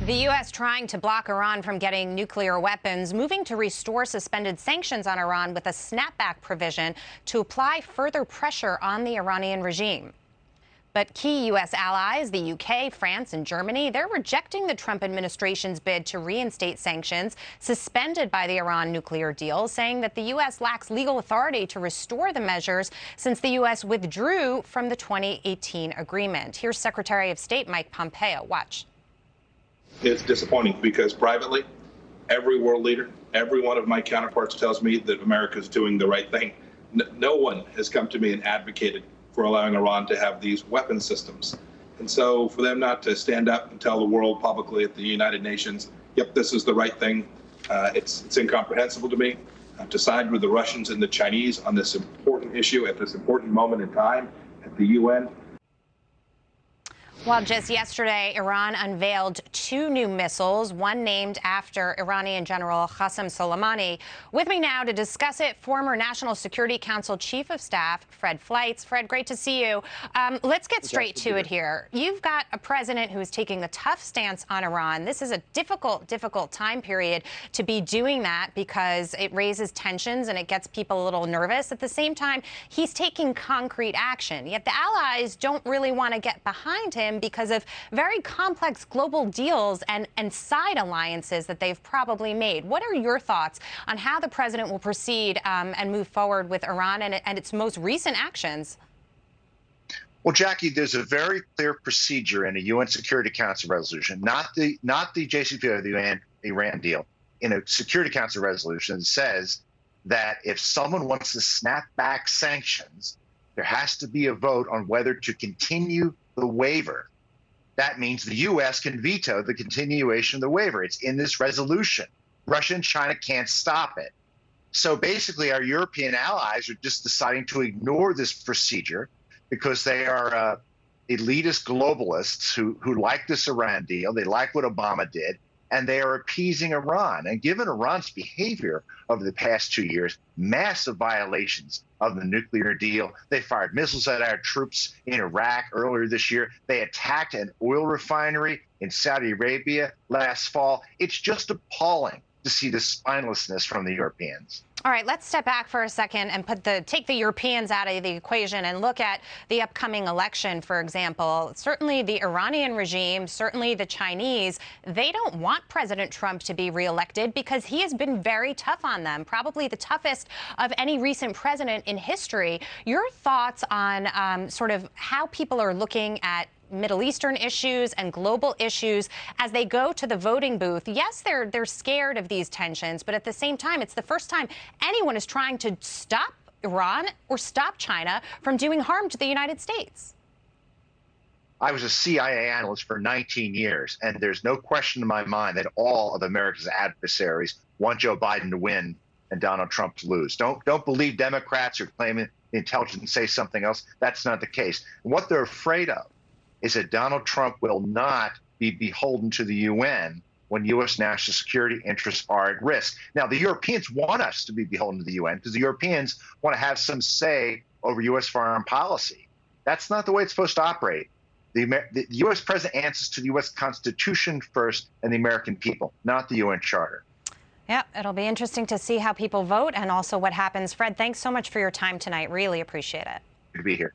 The U.S. trying to block Iran from getting nuclear weapons, moving to restore suspended sanctions on Iran with a snapback provision to apply further pressure on the Iranian regime. But key U.S. allies, the U.K., France, and Germany, they're rejecting the Trump administration's bid to reinstate sanctions suspended by the Iran nuclear deal, saying that the U.S. lacks legal authority to restore the measures since the U.S. withdrew from the 2018 agreement. Here's Secretary of State Mike Pompeo. Watch. It's disappointing because privately, every world leader, every one of my counterparts tells me that America is doing the right thing. No one has come to me and advocated for allowing Iran to have these weapon systems. And so for them not to stand up and tell the world publicly at the United Nations, yep, this is the right thing, it's incomprehensible to me. To side with the Russians and the Chinese on this important issue at this important moment in time at the UN. Well, just yesterday, Iran unveiled 2 new missiles, one named after Iranian General Qasem Soleimani. With me now to discuss it, former National Security Council Chief of Staff, Fred Fleitz. Fred, great to see you. Let's get straight to it here. You've got a president who is taking a tough stance on Iran. This is a difficult time period to be doing that because it raises tensions and it gets people a little nervous. At the same time, he's taking concrete action. Yet the allies don't really want to get behind him because of very complex global deals and side alliances that they've probably made. What are your thoughts on how the president will proceed and move forward with Iran and its most recent actions? Well, Jackie, there's a very clear procedure in a UN Security Council resolution, not the JCPOA, the Iran deal. In a Security Council resolution, it says that if someone wants to snap back sanctions, there has to be a vote on whether to continue the waiver. That means the U.S. can veto the continuation of the waiver. It's in this resolution. Russia and China can't stop it. So basically, our European allies are just deciding to ignore this procedure because they are elitist globalists who like this Iran deal. They like what Obama did, and they are appeasing Iran. And given Iran's behavior over the past 2 years, massive violations of the nuclear deal. They fired missiles at our troops in Iraq earlier this year. They attacked an oil refinery in Saudi Arabia last fall. It's just appalling to see the spinelessness from the Europeans. All right, let's step back for a second and take the Europeans out of the equation and look at the upcoming election, for example. Certainly the Iranian regime, certainly the Chinese, they don't want President Trump to be reelected because he has been very tough on them, probably the toughest of any recent president in history. Your thoughts on sort of how people are looking at Middle Eastern issues and global issues as they go to the voting booth? Yes, they're scared of these tensions, but at the same time, it's the first time anyone is trying to stop Iran or stop China from doing harm to the United States. I was a CIA analyst for 19 years, and there's no question in my mind that all of America's adversaries want Joe Biden to win and Donald Trump to lose. Don't believe Democrats who claim the intelligence say something else. That's not the case. And what they're afraid of is that Donald Trump will not be beholden to the UN when U.S. national security interests are at risk. Now, the Europeans want us to be beholden to the UN because the Europeans want to have some say over U.S. foreign policy. That's not the way it's supposed to operate. The U.S. president answers to the U.S. Constitution first and the American people, not the UN Charter. Yeah, it'll be interesting to see how people vote and also what happens. Fred, thanks so much for your time tonight. Really appreciate it. Good to be here.